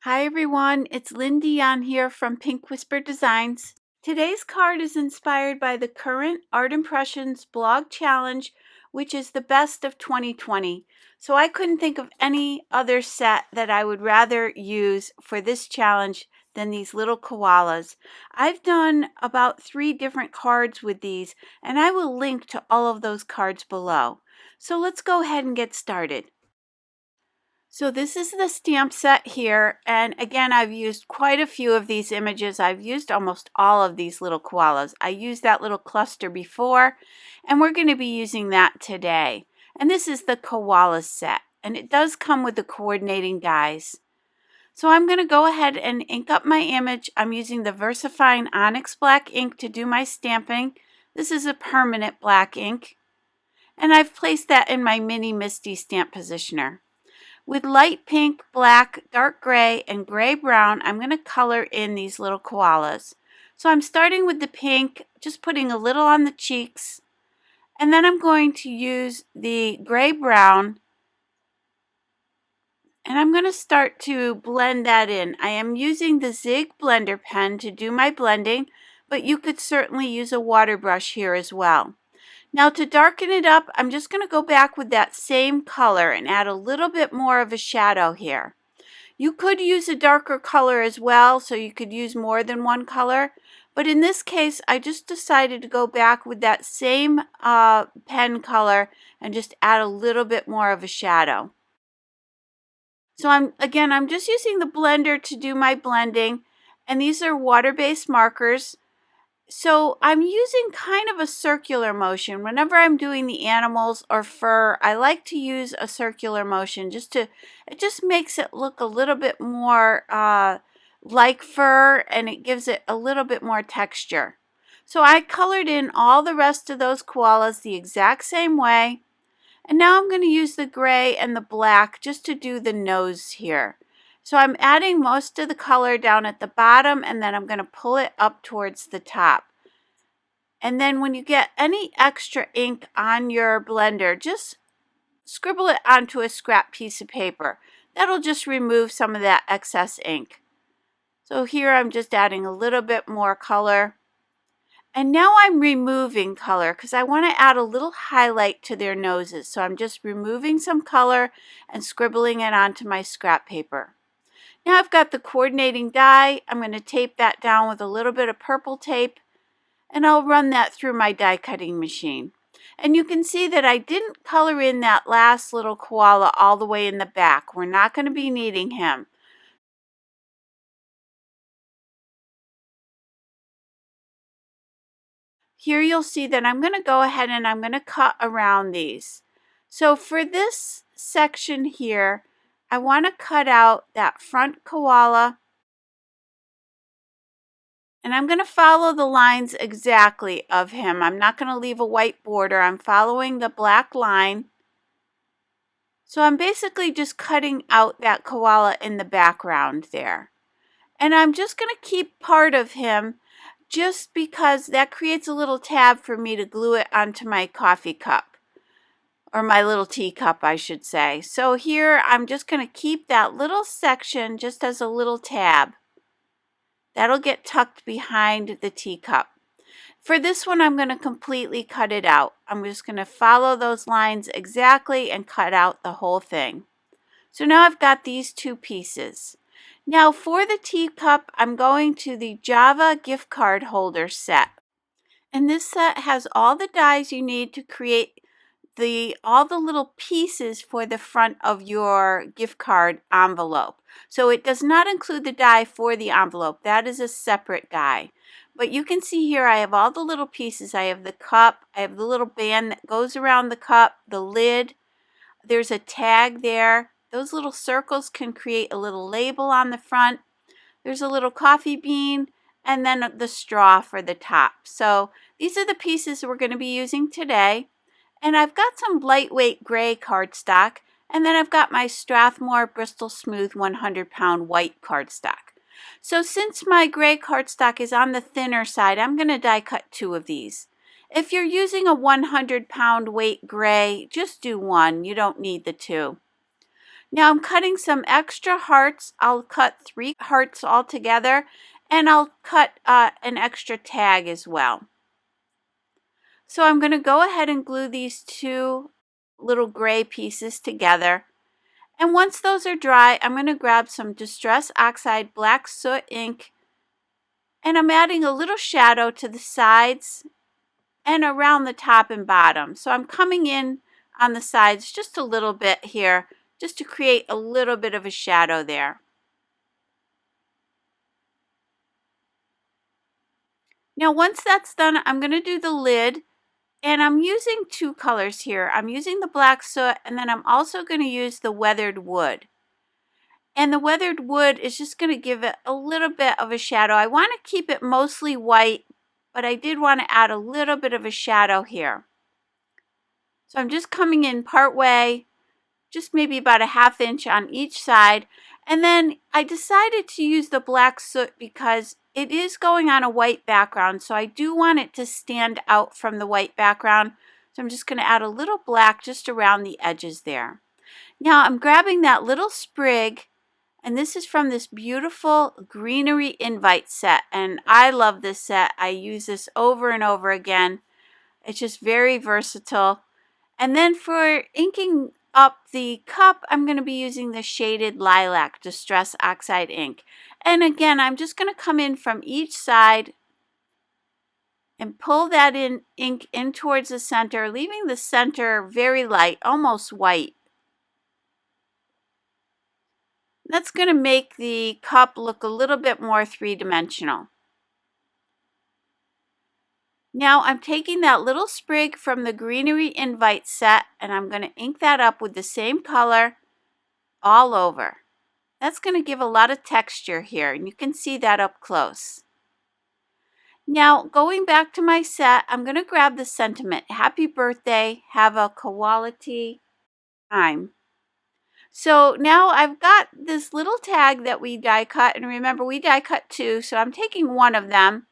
Hi everyone, it's Lindy on here from Pink Whisper Designs. Today's card is inspired by the current Art Impressions blog challenge, which is the best of 2020. So I couldn't think of any other set that I would rather use for this challenge than these little koalas. I've done about 3 different cards with these, and I will link to all of those cards below. So let's go ahead and get started. So this is the stamp set here, and again I've used quite a few of these images. I've used almost all of these little koalas. I used that little cluster before, and we're going to be using that today. And this is the Koalas set, and it does come with the coordinating dies. So I'm going to go ahead and ink up my image. I'm using the VersaFine Onyx Black ink to do my stamping. This is a permanent black ink, and I've placed that in my mini Misty stamp positioner. With light pink, black, dark gray, and gray brown, I'm going to color in these little koalas. So I'm starting with the pink, just putting a little on the cheeks, and then I'm going to use the gray brown, and I'm going to start to blend that in. I am using the Zig blender pen to do my blending, but you could certainly use a water brush here as well. Now to darken it up, I'm just going to go back with that same color and add a little bit more of a shadow here. You could use a darker color as well, so you could use more than one color. But in this case, I just decided to go back with that same pen color and just add a little bit more of a shadow. So I'm just using the blender to do my blending, and these are water-based markers. So I'm using kind of a circular motion. Whenever I'm doing the animals or fur, I like to use a circular motion it just makes it look a little bit more like fur, and it gives it a little bit more texture. So I colored in all the rest of those koalas the exact same way. And now I'm going to use the gray and the black just to do the nose here. So I'm adding most of the color down at the bottom, and then I'm going to pull it up towards the top. And then when you get any extra ink on your blender, just scribble it onto a scrap piece of paper. That'll just remove some of that excess ink. So here I'm just adding a little bit more color. And now I'm removing color because I want to add a little highlight to their noses. So I'm just removing some color and scribbling it onto my scrap paper. Now I've got the coordinating die. I'm going to tape that down with a little bit of purple tape, and I'll run that through my die cutting machine. And you can see that I didn't color in that last little koala all the way in the back. We're not going to be needing him. Here you'll see that I'm going to go ahead and I'm going to cut around these. So for this section here, I want to cut out that front koala, and I'm going to follow the lines exactly of him. I'm not going to leave a white border. I'm following the black line. So I'm basically just cutting out that koala in the background there. And I'm just going to keep part of him just because that creates a little tab for me to glue it onto my coffee cup, or my little teacup, I should say. So here I'm just going to keep that little section just as a little tab. That'll get tucked behind the teacup. For this one, I'm going to completely cut it out. I'm just going to follow those lines exactly and cut out the whole thing. So now I've got these two pieces. Now for the teacup, I'm going to the Java gift card holder set. And this set has all the dies you need to create all the little pieces for the front of your gift card envelope. So it does not include the die for the envelope. That is a separate die. But you can see here I have all the little pieces. I have the cup, I have the little band that goes around the cup, the lid. There's a tag there. Those little circles can create a little label on the front. There's a little coffee bean, and then the straw for the top. So these are the pieces we're going to be using today. And I've got some lightweight gray cardstock, and then I've got my Strathmore Bristol Smooth 100-pound white cardstock. So since my gray cardstock is on the thinner side, I'm going to die cut 2 of these. If you're using a 100-pound weight gray, just do 1. You don't need the 2. Now I'm cutting some extra hearts. I'll cut 3 hearts all together, and I'll cut an extra tag as well. So I'm going to go ahead and glue these 2 little gray pieces together. And once those are dry, I'm going to grab some Distress Oxide Black Soot ink, and I'm adding a little shadow to the sides and around the top and bottom. So I'm coming in on the sides just a little bit here, just to create a little bit of a shadow there. Now once that's done, I'm going to do the lid, and I'm using 2 colors here. I'm using the black soot, and then I'm also going to use the weathered wood. And the weathered wood is just going to give it a little bit of a shadow. I want to keep it mostly white, but I did want to add a little bit of a shadow here. So I'm just coming in part way, just maybe about a ½ inch on each side. And then I decided to use the black soot because it is going on a white background, so I do want it to stand out from the white background. So I'm just going to add a little black just around the edges there. Now I'm grabbing that little sprig, and this is from this beautiful Greenery invite set, and I love this set. I use this over and over again. It's just very versatile. And then for inking up the cup, I'm going to be using the shaded Lilac Distress Oxide ink. And again, I'm just going to come in from each side and pull that ink in towards the center, leaving the center very light, almost white. That's going to make the cup look a little bit more three-dimensional. Now I'm taking that little sprig from the Greenery invite set, and I'm going to ink that up with the same color all over. That's going to give a lot of texture here, and you can see that up close. Now going back to my set, I'm going to grab the sentiment, happy birthday, have a Koala-tea time. So now I've got this little tag that we die cut, and remember we die cut 2, so I'm taking one of them,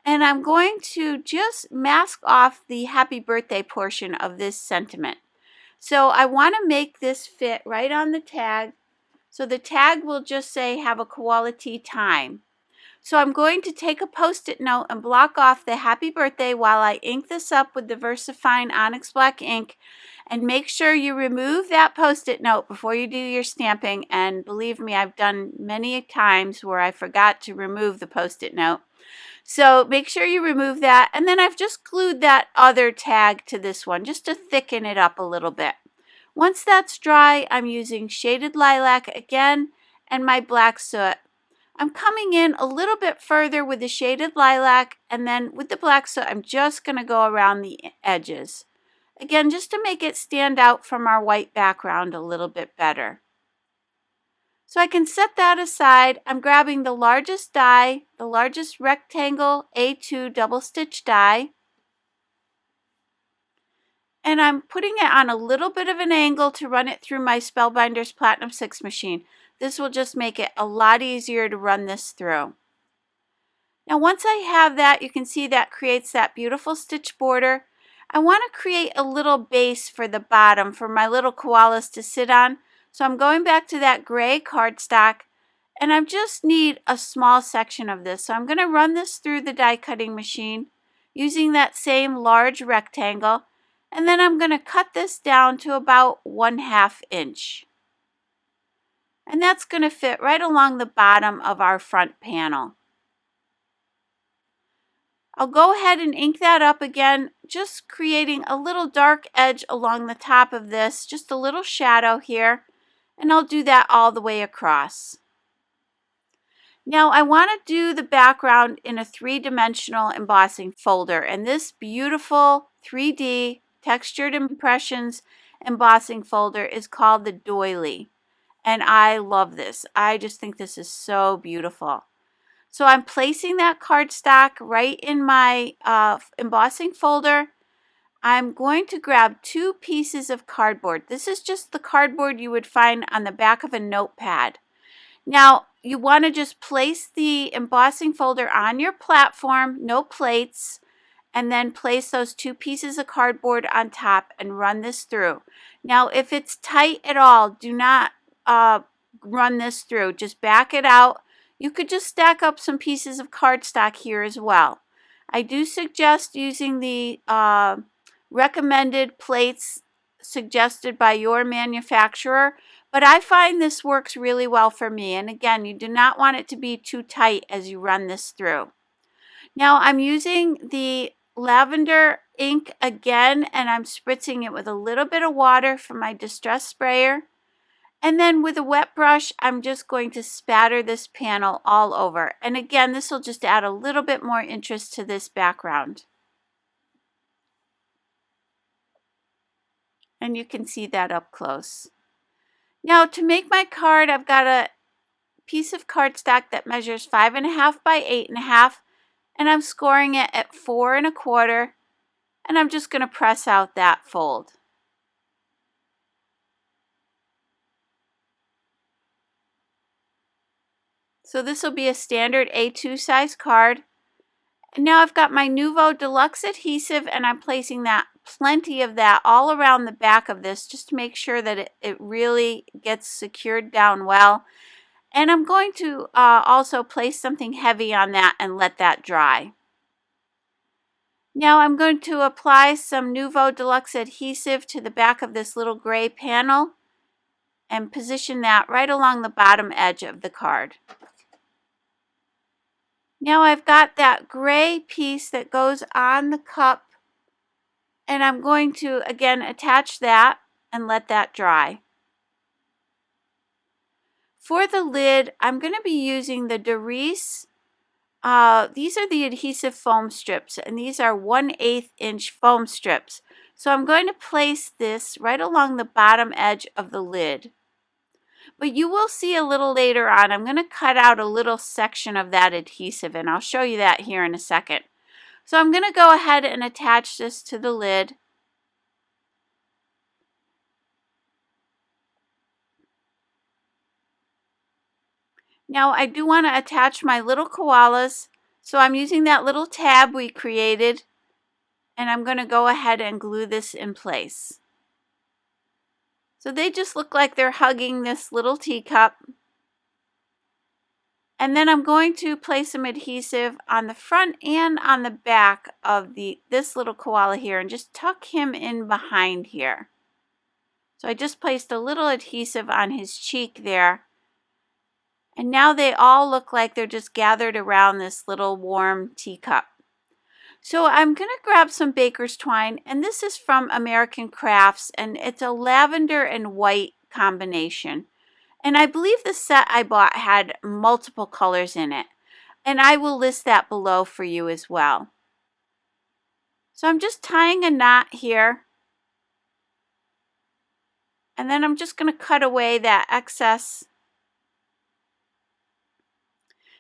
and I'm going to just mask off the happy birthday portion of this sentiment. So I want to make this fit right on the tag, so the tag will just say have a Koala-tea time. So I'm going to take a Post-it note and block off the happy birthday while I ink this up with the VersaFine Onyx Black ink. And make sure you remove that Post-it note before you do your stamping. And believe me, I've done many times where I forgot to remove the Post-it note. So make sure you remove that. And then I've just glued that other tag to this one just to thicken it up a little bit. Once that's dry, I'm using shaded lilac again and my black soot. I'm coming in a little bit further with the shaded lilac, and then with the black soot, I'm just going to go around the edges. Again, just to make it stand out from our white background a little bit better. So I can set that aside. I'm grabbing the largest die, the largest rectangle A2 double stitch die, and I'm putting it on a little bit of an angle to run it through my Spellbinders Platinum 6 machine. This will just make it a lot easier to run this through. Now once I have that, you can see that creates that beautiful stitch border. I want to create a little base for the bottom for my little koalas to sit on. So I'm going back to that gray cardstock, and I just need a small section of this. So I'm going to run this through the die cutting machine using that same large rectangle, and then I'm going to cut this down to about 1/2 inch. And that's going to fit right along the bottom of our front panel. I'll go ahead and ink that up again, just creating a little dark edge along the top of this, just a little shadow here, and I'll do that all the way across. Now I want to do the background in a 3-dimensional embossing folder, and this beautiful 3D textured impressions embossing folder is called the Doily. And I love this. I just think this is so beautiful. So I'm placing that cardstock right in my embossing folder. I'm going to grab 2 pieces of cardboard. This is just the cardboard you would find on the back of a notepad. Now you want to just place the embossing folder on your platform, no plates, and then place those 2 pieces of cardboard on top and run this through. Now if it's tight at all, do not run this through. Just back it out. You could just stack up some pieces of cardstock here as well. I do suggest using the recommended plates suggested by your manufacturer, but I find this works really well for me. And again, you do not want it to be too tight as you run this through. Now I'm using the lavender ink again, and I'm spritzing it with a little bit of water from my distress sprayer. And then with a wet brush, I'm just going to spatter this panel all over. And again, this will just add a little bit more interest to this background. And you can see that up close. Now to make my card, I've got a piece of cardstock that measures 5.5 by 8.5, and I'm scoring it at 4 1/4, and I'm just going to press out that fold. So this will be a standard A2 size card. And now I've got my Nouveau Deluxe adhesive, and I'm placing plenty of that all around the back of this just to make sure that it really gets secured down well. And I'm going to also place something heavy on that and let that dry. Now I'm going to apply some Nouveau Deluxe adhesive to the back of this little gray panel and position that right along the bottom edge of the card. Now I've got that gray piece that goes on the cup, and I'm going to again attach that and let that dry. For the lid, I'm going to be using the Doris. These are the adhesive foam strips, and these are 1/8 inch foam strips. So I'm going to place this right along the bottom edge of the lid. But you will see a little later on, I'm going to cut out a little section of that adhesive, and I'll show you that here in a second. So I'm going to go ahead and attach this to the lid. Now I do want to attach my little koalas, so I'm using that little tab we created, and I'm going to go ahead and glue this in place. So they just look like they're hugging this little teacup. And then I'm going to place some adhesive on the front and on the back of this little koala here, and just tuck him in behind here. So I just placed a little adhesive on his cheek there. And now they all look like they're just gathered around this little warm teacup. So I'm going to grab some baker's twine, and this is from American Crafts, and it's a lavender and white combination. And I believe the set I bought had multiple colors in it, and I will list that below for you as well. So I'm just tying a knot here, and then I'm just going to cut away that excess.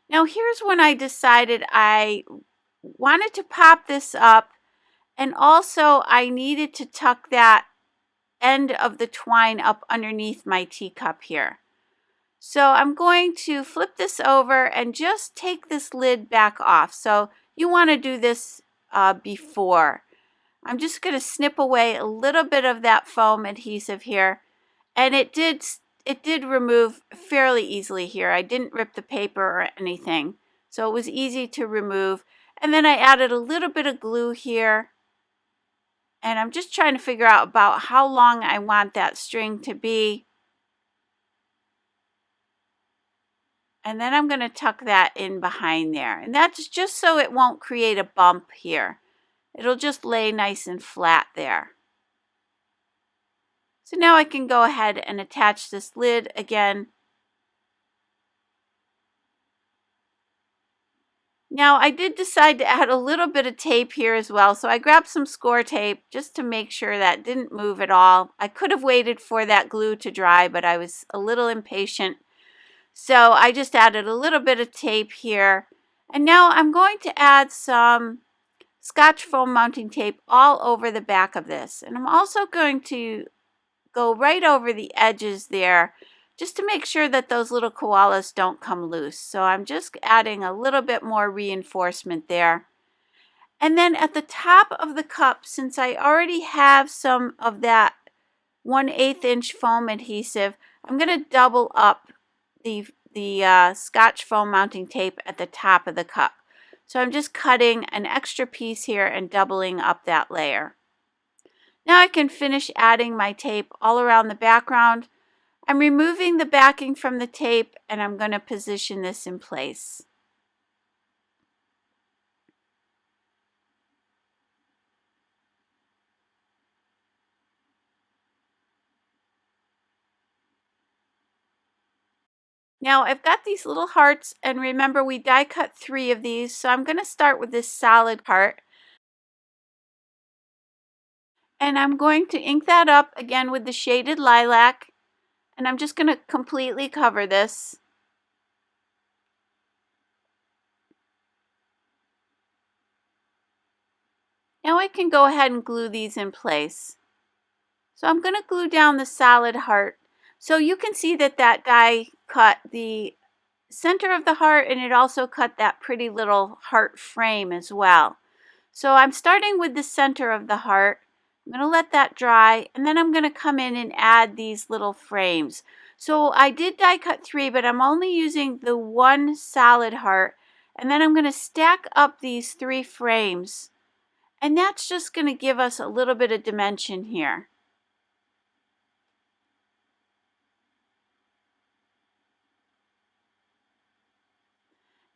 Now here's when I decided I wanted to pop this up, and also I needed to tuck that end of the twine up underneath my teacup here. So I'm going to flip this over and just take this lid back off. So you want to do this before. I'm just going to snip away a little bit of that foam adhesive here, and it did remove fairly easily here. I didn't rip the paper or anything, so it was easy to remove. And then I added a little bit of glue here, and I'm just trying to figure out about how long I want that string to be. And then I'm going to tuck that in behind there, and that's just so it won't create a bump here. It'll just lay nice and flat there. So now I can go ahead and attach this lid again. Now I did decide to add a little bit of tape here as well, so I grabbed some score tape just to make sure that didn't move at all. I could have waited for that glue to dry, but I was a little impatient. So I just added a little bit of tape here. And now I'm going to add some Scotch foam mounting tape all over the back of this. And I'm also going to go right over the edges there just to make sure that those little koalas don't come loose. So I'm just adding a little bit more reinforcement there. And then at the top of the cup, since I already have some of that 1/8 inch foam adhesive, I'm going to double up the Scotch foam mounting tape at the top of the cup. So I'm just cutting an extra piece here and doubling up that layer. Now I can finish adding my tape all around the background. I'm removing the backing from the tape and I'm going to position this in place. Now I've got these little hearts, and remember we die cut 3 of these, so I'm going to start with this solid heart. And I'm going to ink that up again with the shaded lilac, and I'm just going to completely cover this. Now I can go ahead and glue these in place. So I'm going to glue down the solid heart. So you can see that that die cut the center of the heart, and it also cut that pretty little heart frame as well. So I'm starting with the center of the heart. I'm going to let that dry, and then I'm going to come in and add these little frames. So I did die cut 3, but I'm only using the one solid heart, and then I'm going to stack up these 3 frames, and that's just going to give us a little bit of dimension here.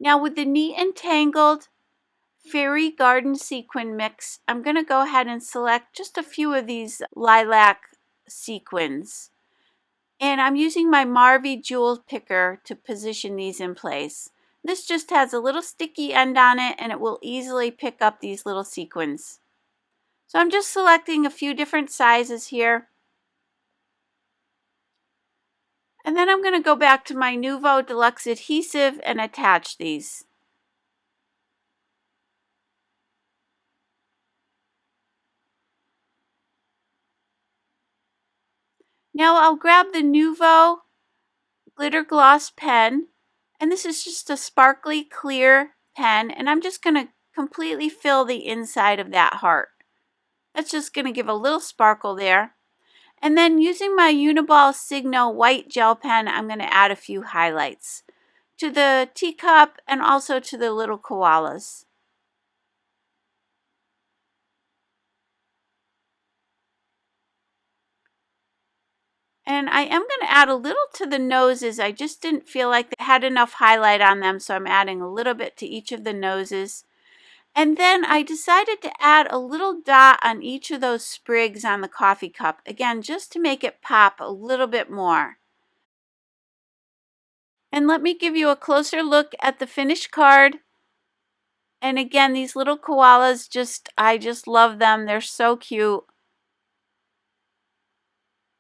Now with the Neat and Tangled Fairy Garden Sequin Mix, I'm going to go ahead and select just a few of these lilac sequins. And I'm using my Marvy Jewel Picker to position these in place. This just has a little sticky end on it, and it will easily pick up these little sequins. So I'm just selecting a few different sizes here. And then I'm going to go back to my Nuvo Deluxe adhesive and attach these. Now I'll grab the Nuvo Glitter Gloss pen, and this is just a sparkly clear pen, and I'm just going to completely fill the inside of that heart. That's just going to give a little sparkle there. And then using my uni-ball Signo White Gel Pen, I'm going to add a few highlights to the teacup and also to the little koalas. And I am going to add a little to the noses. I just didn't feel like they had enough highlight on them, so I'm adding a little bit to each of the noses. And then I decided to add a little dot on each of those sprigs on the coffee cup, again, just to make it pop a little bit more. And let me give you a closer look at the finished card. And again, these little koalas, I just love them. They're so cute.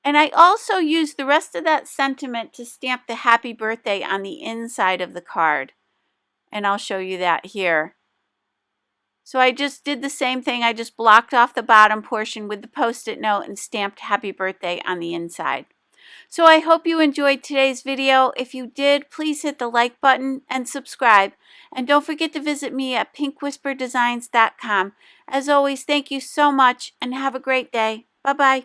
And I also used the rest of that sentiment to stamp the happy birthday on the inside of the card. And I'll show you that here. So I just did the same thing. I just blocked off the bottom portion with the Post-it note and stamped happy birthday on the inside. So I hope you enjoyed today's video. If you did, please hit the like button and subscribe. And don't forget to visit me at pinkwhisperdesigns.com. As always, thank you so much and have a great day. Bye-bye.